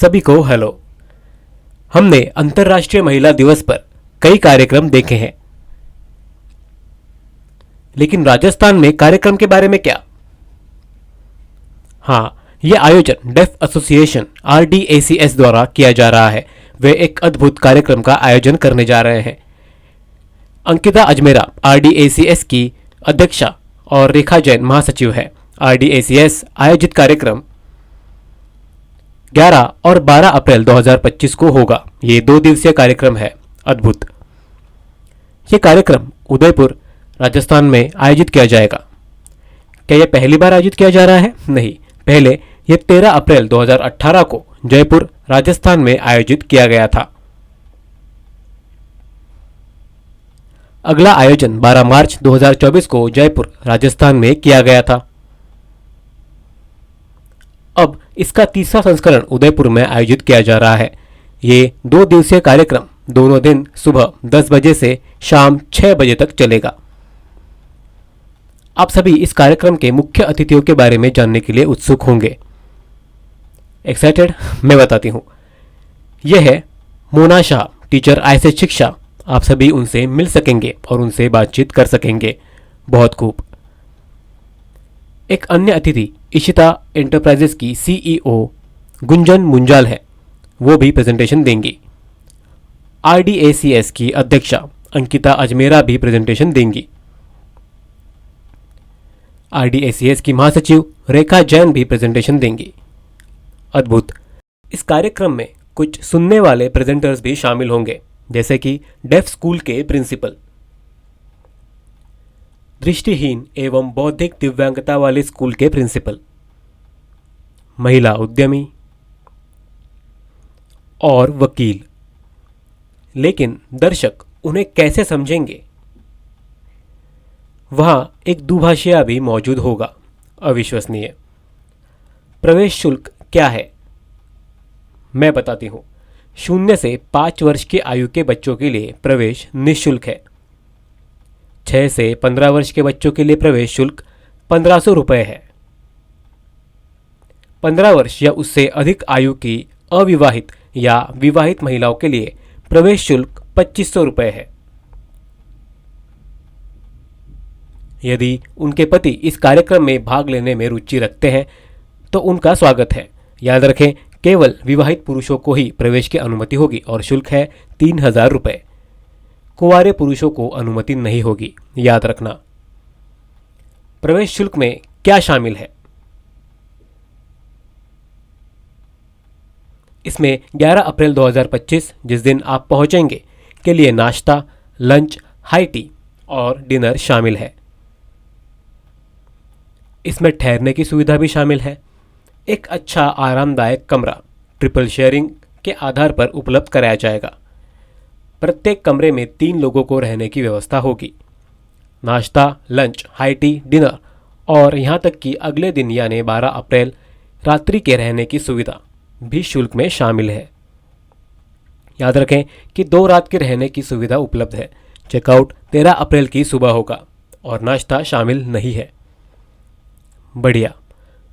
सभी को हेलो। हमने अंतर्राष्ट्रीय महिला दिवस पर कई कार्यक्रम देखे हैं, लेकिन राजस्थान में कार्यक्रम के बारे में क्या? हाँ, यह आयोजन डेफ एसोसिएशन RDACS द्वारा किया जा रहा है। वे एक अद्भुत कार्यक्रम का आयोजन करने जा रहे हैं। अंकिता अजमेरा RDACS की अध्यक्षा और रेखा जैन महासचिव है। RDACS आयोजित कार्यक्रम 11 और 12 अप्रैल 2025 को होगा। ये 2 दिवसीय कार्यक्रम है। अद्भुत। ये कार्यक्रम उदयपुर राजस्थान में आयोजित किया जाएगा। क्या यह पहली बार आयोजित किया जा रहा है? नहीं, पहले यह 13 अप्रैल 2018 को जयपुर राजस्थान में आयोजित किया गया था। अगला आयोजन 12 मार्च 2024 को जयपुर राजस्थान में किया गया था। अब इसका तीसरा संस्करण उदयपुर में आयोजित किया जा रहा है। ये 2 दिवसीय कार्यक्रम दोनों दिन सुबह 10 बजे से शाम 6 बजे तक चलेगा। आप सभी इस कार्यक्रम के मुख्य अतिथियों के बारे में जानने के लिए उत्सुक होंगे। एक्साइटेड? मैं बताती हूँ। यह है मोना शाह, टीचर ICS शिक्षा। आप सभी उनसे मिल सकेंगे और उनसे बातचीत कर सकेंगे। बहुत खूब। एक अन्य अतिथि इशिता एंटरप्राइजेस की CEO गुंजन मुंजाल है। वो भी प्रेजेंटेशन देंगी। RDACS की अध्यक्षा अंकिता अजमेरा भी प्रेजेंटेशन देंगी। RDACS की महासचिव रेखा जैन भी प्रेजेंटेशन देंगी। अद्भुत। इस कार्यक्रम में कुछ सुनने वाले प्रेजेंटर्स भी शामिल होंगे, जैसे कि डेफ स्कूल के प्रिंसिपल, दृष्टिहीन एवं बौद्धिक दिव्यांगता वाले स्कूल के प्रिंसिपल, महिला उद्यमी और वकील। लेकिन दर्शक उन्हें कैसे समझेंगे? वहां एक दुभाषिया भी मौजूद होगा। अविश्वसनीय। प्रवेश शुल्क क्या है? मैं बताती हूं। 0 से 5 वर्ष की आयु के बच्चों के लिए प्रवेश निःशुल्क है। 6 से 15 वर्ष के बच्चों के लिए प्रवेश शुल्क 1500 रुपये है। 15 वर्ष या उससे अधिक आयु की अविवाहित या विवाहित महिलाओं के लिए प्रवेश शुल्क 2500 रुपये है। यदि उनके पति इस कार्यक्रम में भाग लेने में रुचि रखते हैं तो उनका स्वागत है। याद रखें, केवल विवाहित पुरुषों को ही प्रवेश की अनुमति होगी और शुल्क है 3000 रुपये। कुंवारे पुरुषों को अनुमति नहीं होगी, याद रखना। प्रवेश शुल्क में क्या शामिल है? इसमें 11 अप्रैल 2025, जिस दिन आप पहुंचेंगे, के लिए नाश्ता, लंच, हाई टी और डिनर शामिल है। इसमें ठहरने की सुविधा भी शामिल है। एक अच्छा आरामदायक कमरा ट्रिपल शेयरिंग के आधार पर उपलब्ध कराया जाएगा। प्रत्येक कमरे में 3 लोगों को रहने की व्यवस्था होगी। नाश्ता, लंच, हाई टी, डिनर और यहाँ तक कि अगले दिन यानी 12 अप्रैल रात्रि के रहने की सुविधा भी शुल्क में शामिल है। याद रखें कि 2 रात के रहने की सुविधा उपलब्ध है। चेकआउट 13 अप्रैल की सुबह होगा और नाश्ता शामिल नहीं है। बढ़िया।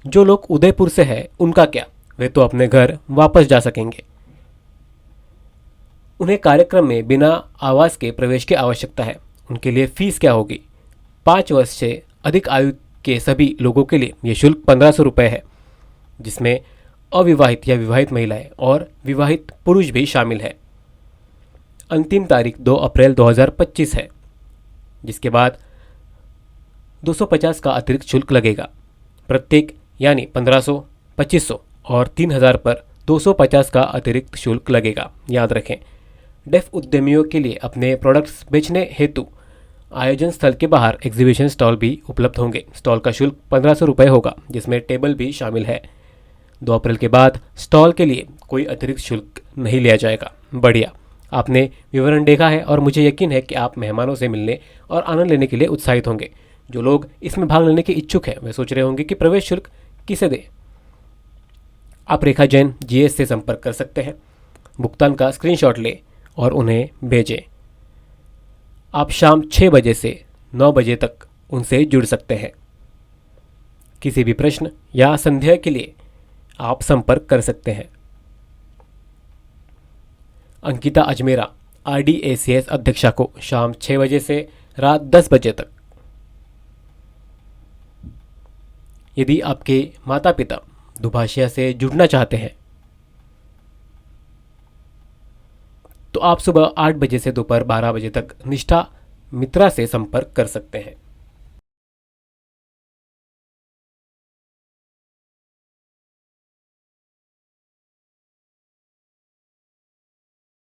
जो लोग उदयपुर से हैं उनका क्या? वे तो अपने घर वापस जा सकेंगे। उन्हें कार्यक्रम में बिना आवास के प्रवेश की आवश्यकता है। उनके लिए फीस क्या होगी? 5 वर्ष से अधिक आयु के सभी लोगों के लिए यह शुल्क 1500 रुपये है, जिसमें अविवाहित या विवाहित महिलाएं और विवाहित पुरुष भी शामिल है। अंतिम तारीख 2 अप्रैल 2025 है, जिसके बाद 250 का अतिरिक्त शुल्क लगेगा। प्रत्येक यानी 1500, 2500 और 3000 पर 250 का अतिरिक्त शुल्क लगेगा। याद रखें, डेफ उद्यमियों के लिए अपने प्रोडक्ट्स बेचने हेतु आयोजन स्थल के बाहर एग्जीबिशन स्टॉल भी उपलब्ध होंगे। स्टॉल का शुल्क 1500 रुपये होगा, जिसमें टेबल भी शामिल है। 2 अप्रैल के बाद स्टॉल के लिए कोई अतिरिक्त शुल्क नहीं लिया जाएगा। बढ़िया। आपने विवरण देखा है और मुझे यकीन है कि आप मेहमानों से मिलने और आनंद लेने के लिए उत्साहित होंगे। जो लोग इसमें भाग लेने के इच्छुक हैं वे सोच रहे होंगे कि प्रवेश शुल्क किसे दें। आप रेखा जैन GS से संपर्क कर सकते हैं। भुगतान का स्क्रीनशॉट लें और उन्हें भेजें। आप शाम 6 बजे से 9 बजे तक उनसे जुड़ सकते हैं। किसी भी प्रश्न या संदेह के लिए आप संपर्क कर सकते हैं। अंकिता अजमेरा RDACS अध्यक्षा को शाम 6 बजे से रात 10 बजे तक। यदि आपके माता पिता दुभाषिया से जुड़ना चाहते हैं तो आप सुबह 8 बजे से दोपहर 12 बजे तक निष्ठा मित्रा से संपर्क कर सकते हैं।